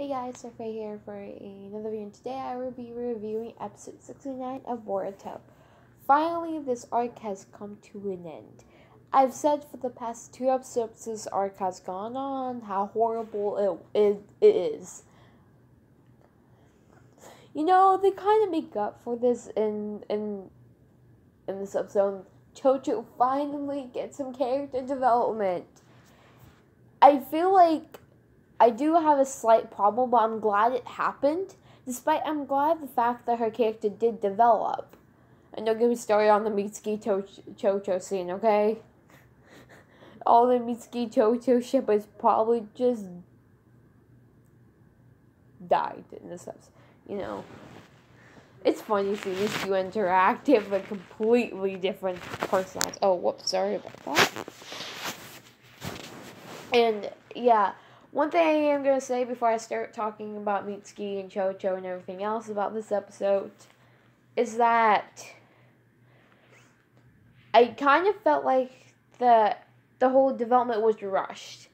Hey guys, Surfay here for another video, and today I will be reviewing episode 69 of Boruto. Finally, this arc has come to an end. I've said for the past 2 episodes this arc has gone on, how horrible it is. You know, they kind of make up for this in this episode. Chocho finally gets some character development. I feel like I do have a slight problem, but I'm glad it happened. I'm glad the fact that her character did develop. And don't get me started on the Mitsuki Chocho scene, okay? All the Mitsuki Chocho shippers probably just died in this episode. You know, it's funny seeing these two interactive but completely different personalities. Oh, whoops, sorry about that. And yeah. One thing I am going to say before I start talking about Mitsuki and Chocho and everything else about this episode is that I kind of felt like the whole development was rushed.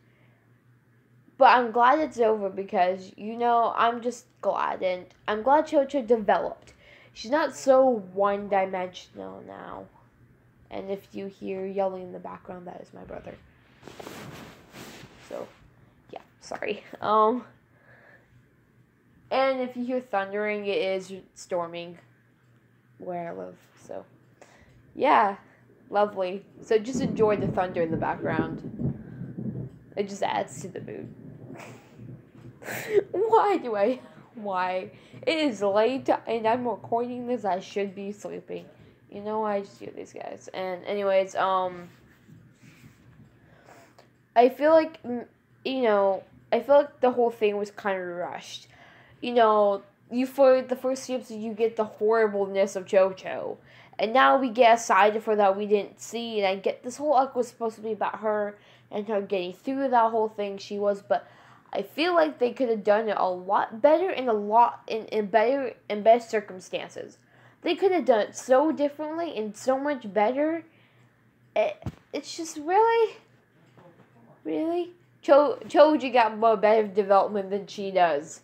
But I'm glad it's over because, you know, I'm just glad. And I'm glad Chocho developed. She's not so one-dimensional now. And if you hear yelling in the background, that is my brother. So yeah, sorry. And if you hear thundering, it is storming where I live. So, yeah, lovely. So just enjoy the thunder in the background. It just adds to the mood. Why? It is late and I'm recording this. I should be sleeping. You know, I just do these guys. And anyways, I feel like, I feel like the whole thing was kind of rushed. You know, for the first few episodes, you get the horribleness of Chocho. And now we get a side of her that we didn't see. And I get this whole arc was supposed to be about her and her getting through that whole thing she was. But I feel like they could have done it a lot better and in better circumstances. They could have done it so differently and so much better. It's just really? Choji got more better development than she does.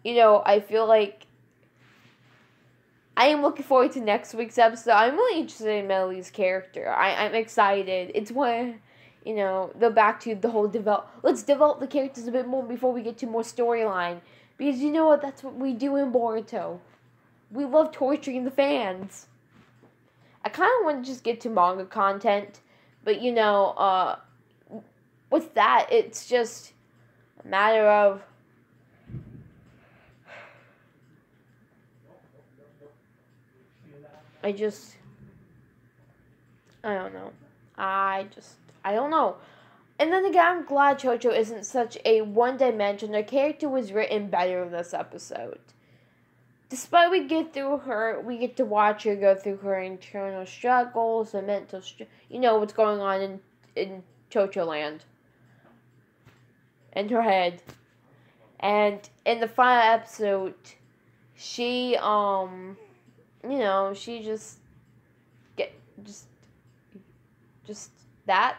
You know, I feel like I am looking forward to next week's episode. I'm really interested in Melly's character. I'm excited. It's when, you know, they're back to the whole let's develop the characters a bit more before we get to more storyline. Because you know what? That's what we do in Boruto. We love torturing the fans. I kind of want to just get to manga content. But, you know, with that, it's just a matter of I don't know. I don't know. And then again, I'm glad Chocho isn't such a one-dimensional. Her character was written better in this episode. Despite we get to watch her go through her internal struggles, the mental you know, what's going on in Chocho land. In her head. And in the final episode, she, you know, she just that.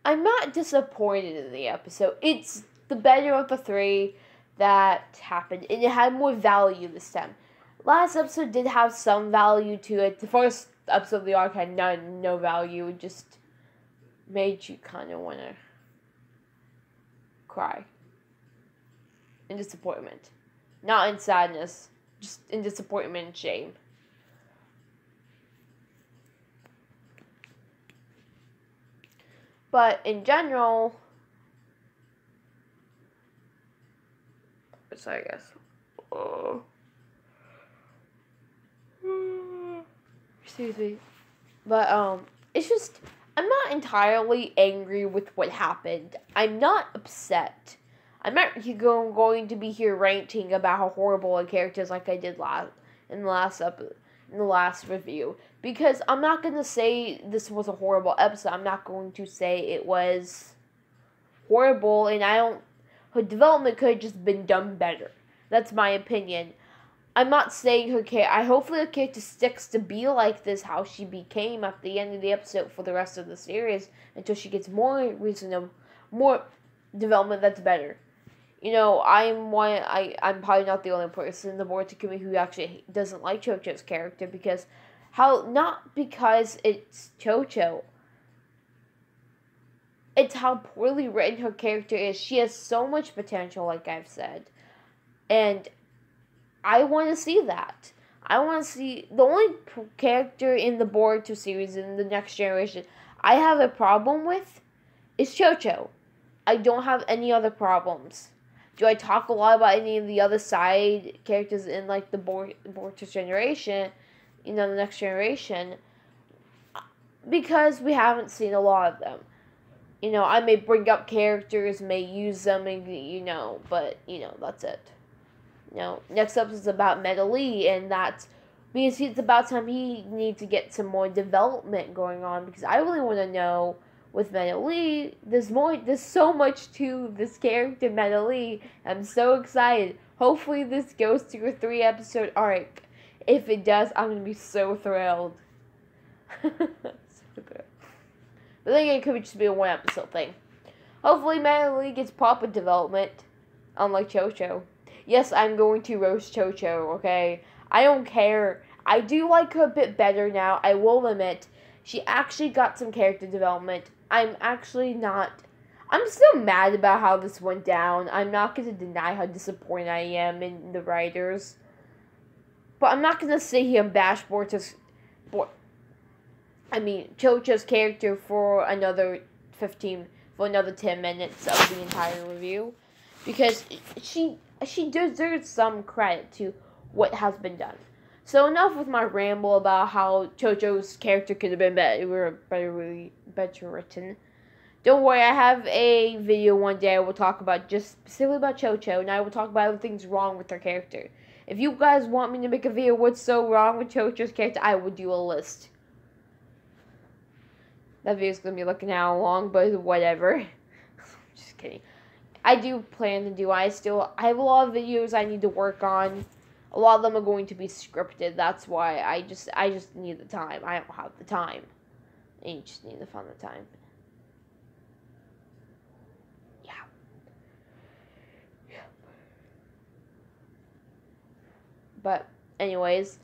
I'm not disappointed in the episode. It's the better of the 3 that happened. And it had more value this time. Last episode did have some value to it. The first episode of the arc had no value. It just made you kind of want to cry. In disappointment. Not in sadness. Just in disappointment and shame. But in general, so I guess, excuse me, but it's just, I'm not entirely angry with what happened. I'm not upset. I'm not going to be here ranting about how horrible a character is like I did in the last review. Because I'm not going to say this was a horrible episode. I'm not going to say it was horrible. And her development could have just been done better. That's my opinion. I'm not saying hopefully her character sticks to be like this, how she became at the end of the episode for the rest of the series. Until she gets more development that's better. You know, I'm probably not the only person in the Boruto community who actually doesn't like Chocho's character because not because it's Chocho. It's how poorly written her character is. She has so much potential, like I've said. And I want to see that. I want to see the only character in the Boruto series in the next generation I have a problem with is Chocho. I don't have any other problems. Do I talk a lot about any of the other side characters in like the Boruto generation, the next generation? Because we haven't seen a lot of them. I may bring up characters, may use them, but that's it. Next up is about Metal Lee, and that's because it's about time he needs to get some more development going on. Because I really want to know with Metal Lee, there's so much to this character, Metal Lee. I'm so excited. Hopefully, this goes to a 3-episode arc. If it does, I'm gonna be so thrilled. So good. But then it could just be a 1-episode thing. Hopefully, Metal Lee gets proper development, unlike Chocho. Yes, I'm going to roast Chocho, okay? I don't care. I do like her a bit better now, I will admit. She actually got some character development. I'm still mad about how this went down. I'm not going to deny how disappointed I am in the writers. But I'm not going to sit here and bash Chocho's character for another 10 minutes of the entire review. Because she deserves some credit to what has been done. So enough with my ramble about how Chocho's character could have been better written. Don't worry, I have a video one day I will talk about just specifically about Chocho, and I will talk about everything's wrong with her character. If you guys want me to make a video what's so wrong with Chocho's character, I will do a list. That video's gonna be looking how long, but whatever. Just kidding. I do plan to do. I have a lot of videos I need to work on. A lot of them are going to be scripted. That's why I just need the time. I don't have the time. And you just need to find the time. Yeah. But anyways,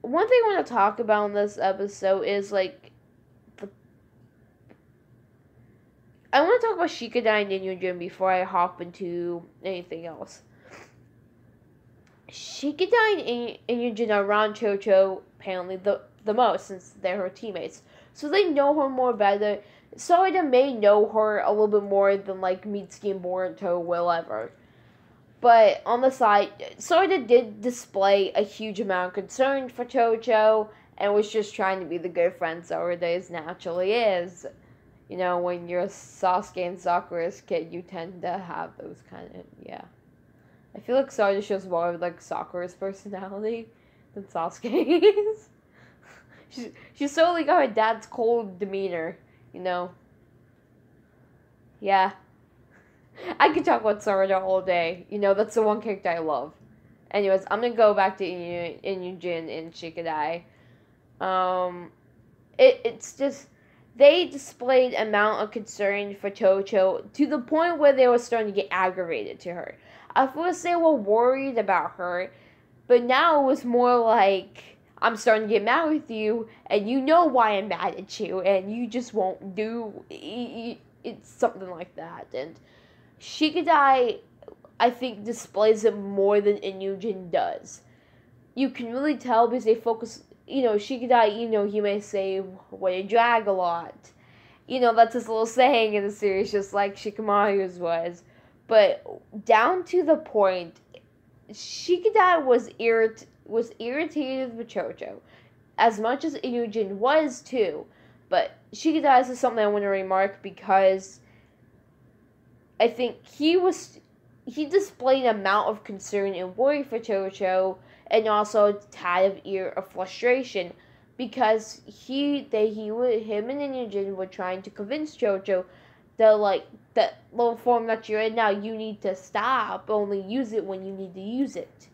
one thing I want to talk about in this episode is I want to talk about Shikadai and Inuyasha before I hop into anything else. Shikadai and Inuyasha are around Chocho apparently the most since they're her teammates. So they know her more better. Sarada may know her a little bit more than Mitsuki and Boruto will ever. But on the side, Sarada did display a huge amount of concern for Chocho and was just trying to be the good friend Sarada naturally is. When you're a Sasuke and Sakura's kid, you tend to have those kind of, yeah. I feel like Sarada shows more of, Sakura's personality than Sasuke's. She's solely got her dad's cold demeanor, Yeah. I could talk about Sarada all day. That's the one character I love. Anyways, I'm gonna go back to Inuyasha and Shikadai. It's just... They displayed amount of concern for Chocho to the point where they were starting to get aggravated to her. At first they were worried about her, but now it was more like, I'm starting to get mad with you, and you know why I'm mad at you, and you just won't do... It's something like that. And Shikadai, I think, displays it more than Inuyasha does. You can really tell because they focus... Shikadai, he may say, way to drag a lot. That's his little saying in the series, just like Shikamaru's was. But down to the point, Shikadai was irritated with Chocho. As much as Inuyasha was too. But Shikadai is something I want to remark because I think he displayed an amount of concern and worry for Chocho, and also a tad of frustration, because him and Inuyasha were trying to convince Chocho that little form that you're in now, you need to stop, only use it when you need to use it.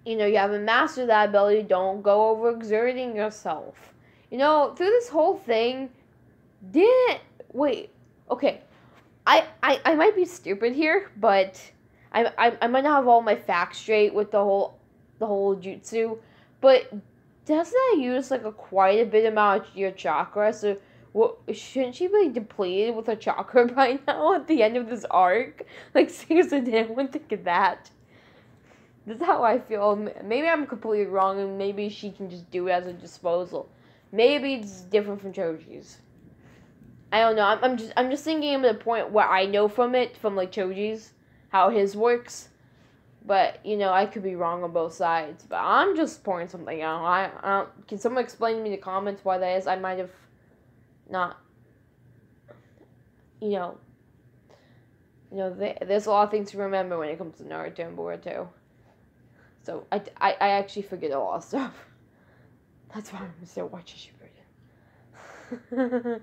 You haven't mastered that ability, don't go overexerting yourself. Through this whole thing, I might be stupid here, but I might not have all my facts straight with the whole jutsu, but doesn't that use like quite a bit amount of your chakra? So what, shouldn't she be depleted with her chakra by now at the end of this arc? Like seriously, did anyone think of that? This is how I feel. Maybe I'm completely wrong, and maybe she can just do it as a disposal. Maybe it's different from Choji's. I don't know. I'm just thinking of the point where I know from like Choji's, how his works. But you know, I could be wrong on both sides. But I'm just pointing something out. Can someone explain to me in the comments why that is? I might have not. You know, there's a lot of things to remember when it comes to Naruto and Boruto. So I actually forget a lot of stuff. That's why I'm still watching Shippuden.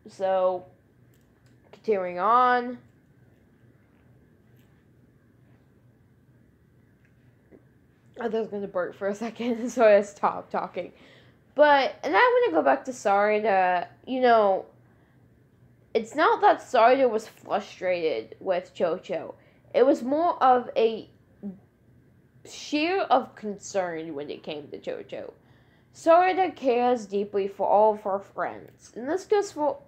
So continuing on. I was gonna burp for a second, so I stopped talking. But and I want to go back to Sarada. You know, it's not that Sarada was frustrated with Chocho. It was more of a sheer of concern when it came to Chocho. Sarada cares deeply for all of her friends, and this goes for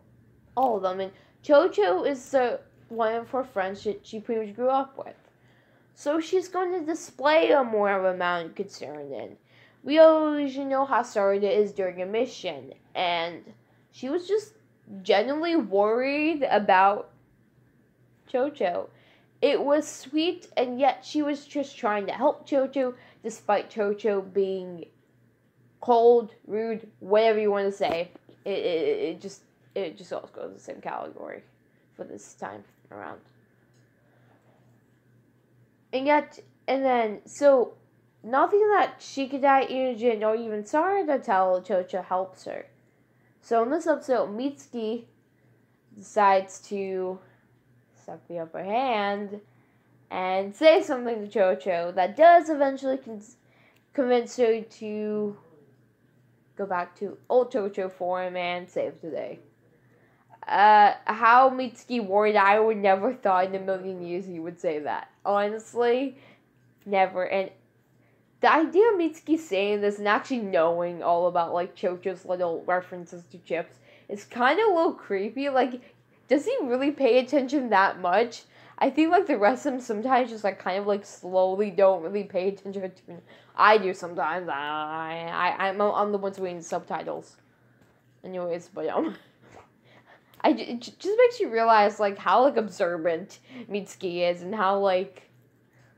all of them. And Chocho is the one of her friends that she pretty much grew up with. So she's going to display a more of amount of concern in. We always know how Sarada is during a mission, and she was just genuinely worried about Chocho. It was sweet, and yet she was just trying to help Chocho, despite Chocho being cold, rude, whatever you want to say. It just all goes in the same category for this time around. And then, so, nothing that Shikadai, Inujin, or even Sarada tell Chocho helps her. So in this episode, Mitsuki decides to suck the upper hand and say something to Chocho that does eventually convince her to go back to old Chocho form and save the day. How Mitsuki worried, I would never thought in a million years he would say that. Honestly, never. And the idea of Mitsuki saying this and actually knowing all about, like, Chocho's little references to chips is kind of a little creepy. Like, does he really pay attention that much? I think, like, the rest of them sometimes just, like, kind of, like, slowly don't really pay attention to. I do sometimes. I'm the one reading the subtitles. Anyways, but, it just makes you realize, like, how, like, observant Mitsuki is and how, like,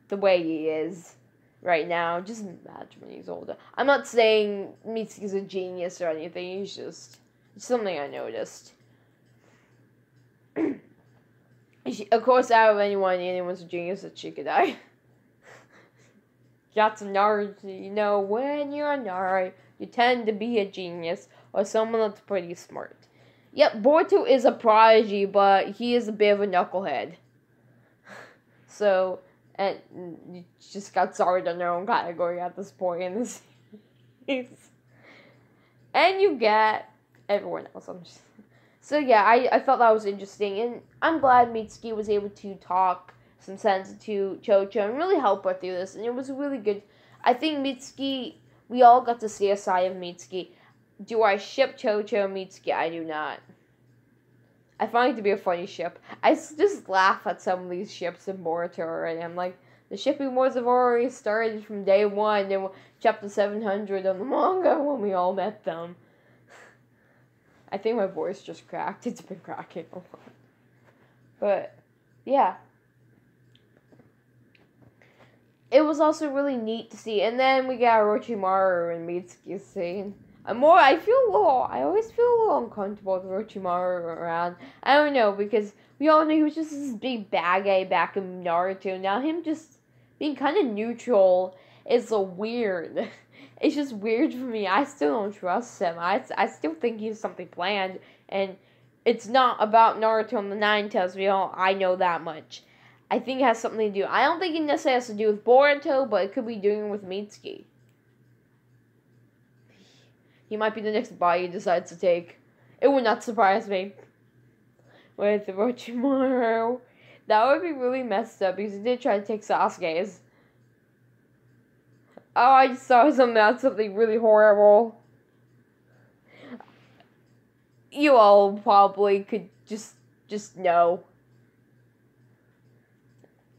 the way he is right now. Just imagine when he's older. I'm not saying Mitsuki's a genius or anything. He's just something I noticed. Of course, out of anyone's a genius that she could die. That's a Naruto. You know, when you're a Naruto, you tend to be a genius or someone that's pretty smart. Yep, Boruto is a prodigy, but he is a bit of a knucklehead. So, and you just got Sarada in their own category at this point in the series. And you get everyone else. So yeah, I thought that was interesting, and I'm glad Mitsuki was able to talk some sense to Chocho and really help her through this, and it was really good. I think Mitsuki, we all got to see a side of Mitsuki. Do I ship Chocho and Mitsuki? I do not. I find it to be a funny ship. I just laugh at some of these ships in Boruto already. I'm like, the shipping wars have already started from day one. They were chapter 700 on the manga when we all met them. I think my voice just cracked. It's been cracking a lot. But, yeah. It was also really neat to see. And then we got Orochimaru and Mitsuki scene. I always feel a little uncomfortable with Orochimaru around. I don't know, because we all knew he was just this big bad guy back in Naruto. Now him just being kind of neutral is so weird. It's just weird for me. I still don't trust him. I still think he has something planned, and it's not about Naruto and the Nine Tails. I know that much. I think it has something to do. I don't think it necessarily has to do with Boruto, but it could be doing with Mitsuki. He might be the next body he decides to take. It would not surprise me. with Orochimaru. That would be really messed up because he did try to take Sasuke's. Oh, I just saw something really horrible. You all probably could just know.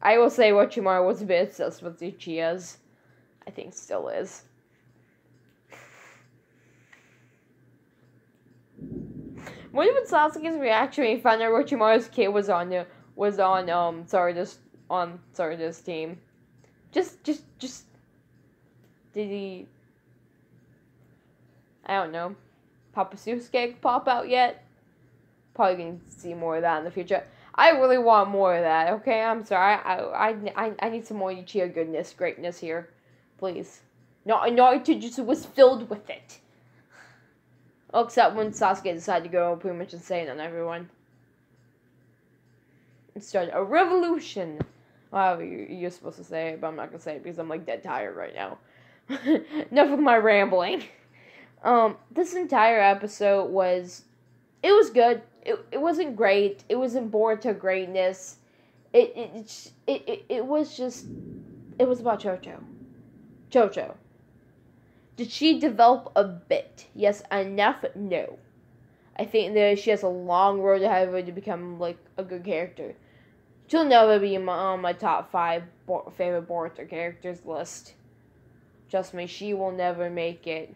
I will say Orochimaru was a bit obsessed with Uchihas. I think still is. What was Sasuke's reaction when he found out Orochimaru's kid was on Sarada's team? Just did he, I don't know, Papa Sasuke pop out yet? Probably gonna see more of that in the future. I really want more of that, okay? I'm sorry. I need some more Uchiha goodness, greatness here. Please. Naruto just was filled with it. Except when Sasuke decided to go pretty much insane on everyone. It started a revolution. Wow, you're supposed to say it, but I'm not gonna say it because I'm like dead tired right now. Enough of my rambling. This entire episode was good. It wasn't great. It wasn't Boruto greatness. It was about Chocho. Chocho. Did she develop a bit? Yes, enough? No. I think that she has a long road ahead of her to become, like, a good character. She'll never be on my top 5 favorite Boruto characters list. Trust me, she will never make it.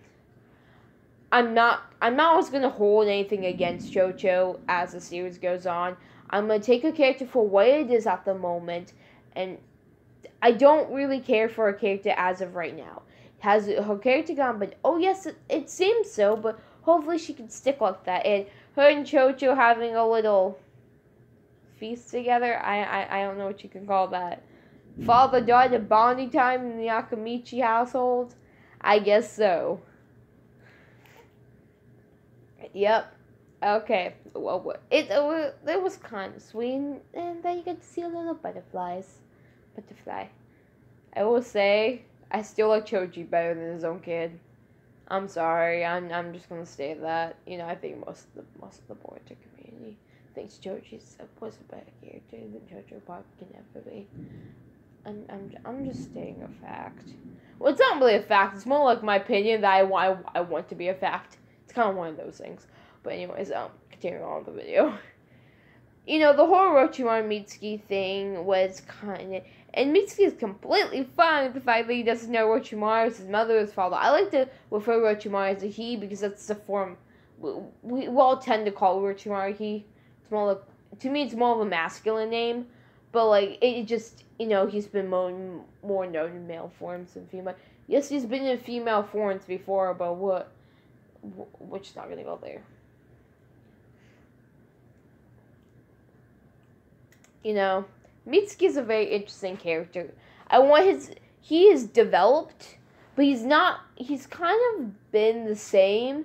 I'm not always gonna hold anything against Chocho as the series goes on. I'm gonna take a character for what it is at the moment, and I don't really care for a character as of right now. Has her character gone, but oh yes, it seems so, but hopefully she can stick like that. And her and Chocho having a little feast together, I don't know what you can call that. Father-daughter bonding time in the Akamichi household? I guess so. Yep. Okay. Well, it was kind of sweet, and then you get to see a little butterfly. I will say, I still like Choji better than his own kid. I'm sorry. I'm just gonna say that. You know, I think most of the Boruto community thinks Choji was a better character than Chocho Pop can ever be. I'm just stating a fact. Well, it's not really a fact. It's more like my opinion that I want to be a fact. It's kind of one of those things. But anyways, continuing on with the video. You know, the whole Orochimaru Mitsuki thing was kind of... And Mitsuki is completely fine with the fact that he doesn't know Orochimaru is his mother or his father. I like to refer Orochimaru as a he because that's the form... We all tend to call Orochimaru he. It's more like... To me, it's more of a masculine name. But, like, it just... You know, he's been more known in male forms than female. Yes, he's been in female forms before, but what... We're just not gonna go there. You know, Mitsuki is a very interesting character. He is developed, but he's kind of been the same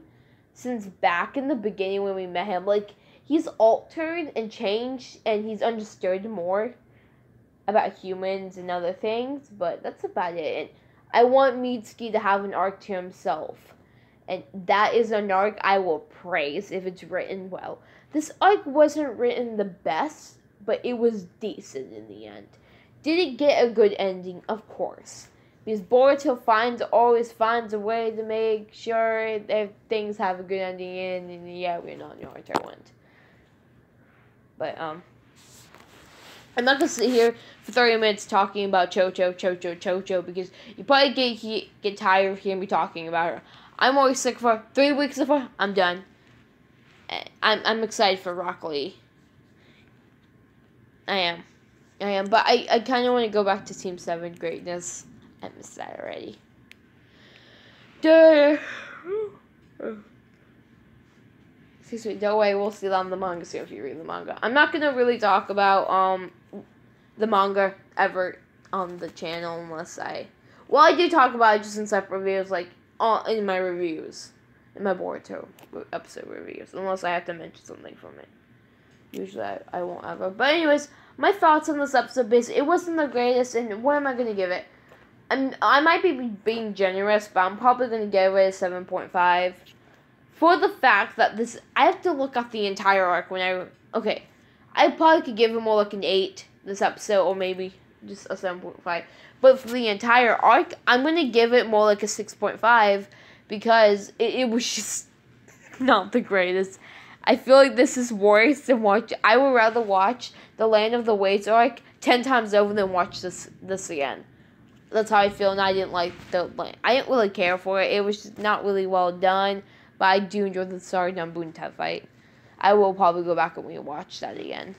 since back in the beginning when we met him. Like, he's altered and changed, and he's understood more about humans and other things, but that's about it. And I want Mitsuki to have an arc to himself. And that is an arc I will praise if it's written well. This arc wasn't written the best, but it was decent in the end. Did it get a good ending? Of course. Because Boruto always finds a way to make sure that things have a good ending in, and yeah, we're not Naruto went. But, I'm not gonna sit here for 30 minutes talking about Chocho, because you probably get tired of hearing me talking about her. I'm always sick for 3 weeks of her. I'm done. I'm excited for Rock Lee. I am. But I kind of want to go back to Team 7 greatness. I missed that already. Excuse me. Don't worry, we'll see that on the manga soon if you read the manga. I'm not gonna really talk about the manga ever on the channel unless I do talk about it just in separate videos, like in my reviews, in my Boruto episode reviews, unless I have to mention something from it. Usually I won't ever. But anyways, my thoughts on this episode is it wasn't the greatest, and what am I gonna give it? I might be being generous, but I'm probably gonna give it a 7.5. For the fact that I have to look at the entire arc when okay, I probably could give it more like an 8 this episode, or maybe just a 7.5. But for the entire arc, I'm going to give it more like a 6.5 because it was just not the greatest. I feel like this is worse than watch. I would rather watch the Land of the Waves arc 10 times over than watch this again. That's how I feel, and I didn't like I didn't really care for it. It was just not really well done, but I do enjoy the Boruto fight. I will probably go back and rewatch that again.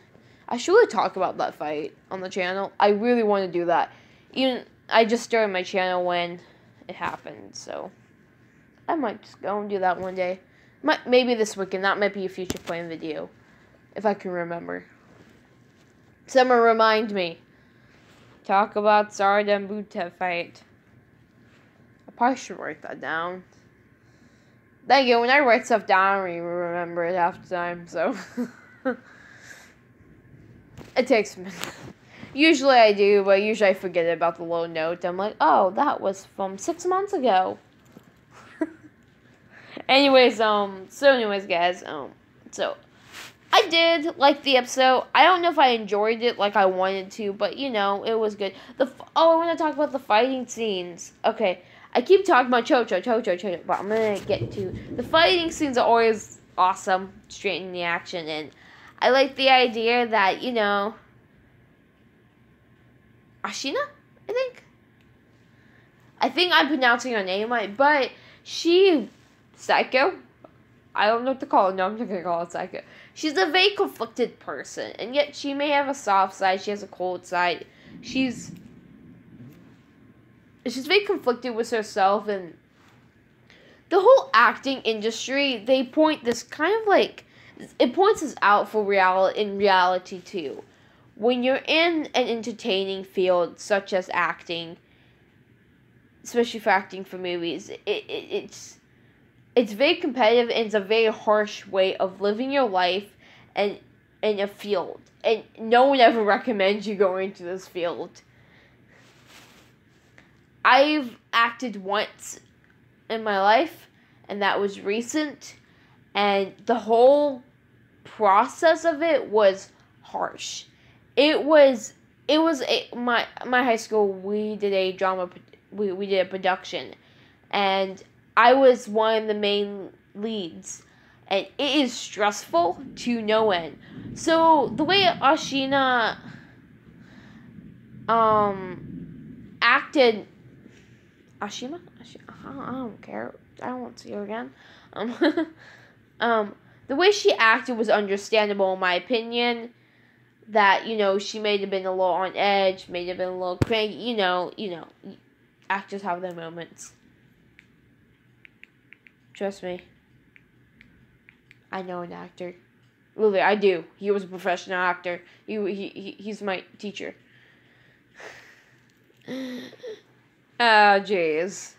I should really talk about that fight on the channel. I really want to do that. Even I just started my channel when it happened, so I might just go and do that one day. Maybe this weekend. That might be a future plan video, if I can remember. Someone remind me. Talk about Sarada and Boruto fight. I probably should write that down. Thank you. When I write stuff down, I don't even remember it half the time, so it takes me. Usually I do, but usually I forget about the little note. I'm like, oh, that was from 6 months ago. Anyways, guys, so I did like the episode. I don't know if I enjoyed it like I wanted to, but you know, it was good. I want to talk about the fighting scenes. Okay, I keep talking about Chocho, but I'm gonna get to the fighting scenes. Are always awesome, straight in the action, and I like the idea that, you know, Ashina, I think I'm pronouncing her name right, but she, Psycho, I don't know what to call her. No, I'm not going to call her Psycho. She's a very conflicted person, and yet she may have a soft side, she has a cold side. She's very conflicted with herself, and the whole acting industry, they point this kind of like, it points us out for reality too. When you're in an entertaining field such as acting, especially for acting for movies, it's very competitive, and it's a very harsh way of living your life and in a field. And no one ever recommends you go into this field. I've acted once in my life, and that was recent, and the whole process of it was harsh. My high school, we did a drama, we did a production, and I was one of the main leads, and it is stressful to no end. So the way Ashina acted, Ashima, I don't care. I don't want to see her again. The way she acted was understandable in my opinion. That, you know, she may have been a little on edge, may have been a little cranky, you know, actors have their moments. Trust me. I know an actor. Really, I do. He was a professional actor. He's my teacher. Ah, jeez.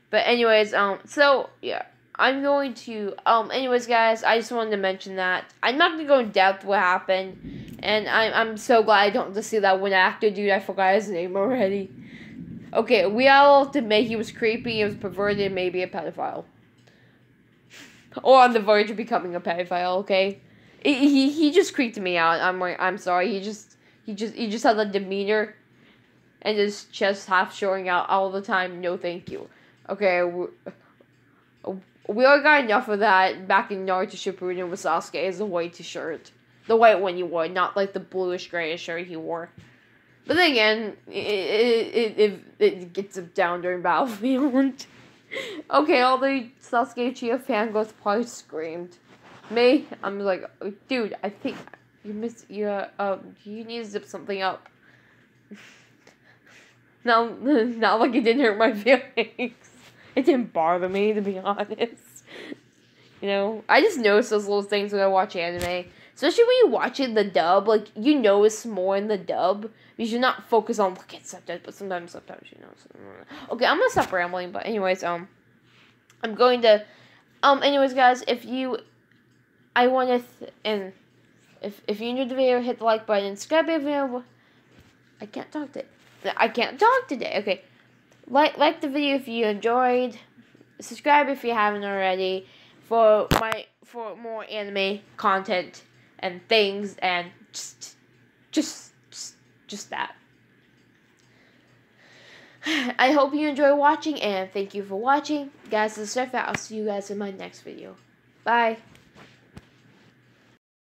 But anyways, so, yeah. I'm going to, anyways, guys, I just wanted to mention that. I'm not going to go in depth what happened, and I'm so glad I don't have to see that one actor dude. I forgot his name already. Okay, we all have to admit he was creepy, he was perverted, maybe a pedophile. Or on the verge of becoming a pedophile, okay? He just creeped me out. I'm sorry, he just had a demeanor, and his chest half showing out all the time. No, thank you. Okay, we all got enough of that back in Naruto Shippuden with Sasuke as a white shirt. The white one he wore, not like the bluish grayish shirt he wore. But then again, it gets him down during Battlefield. Okay, all the Sasuke Uchiha fangirls probably screamed. Me, I'm like, dude, I think you need to zip something up. Not like it didn't hurt my feelings. It didn't bother me, to be honest. You know, I just notice those little things when I watch anime. Especially when you watch it in the dub, like, you notice more in the dub. Because you're not focused on looking at subtitles, but sometimes, you know. Okay, I'm gonna stop rambling, but anyways, I'm going to, anyways, guys, if you enjoyed the video, hit the like button, subscribe if you, I can't talk today, okay. Like the video if you enjoyed. Subscribe if you haven't already. for more anime content and things, and just that. I hope you enjoy watching, and thank you for watching. Guys, this is Surf Out. I'll see you guys in my next video. Bye.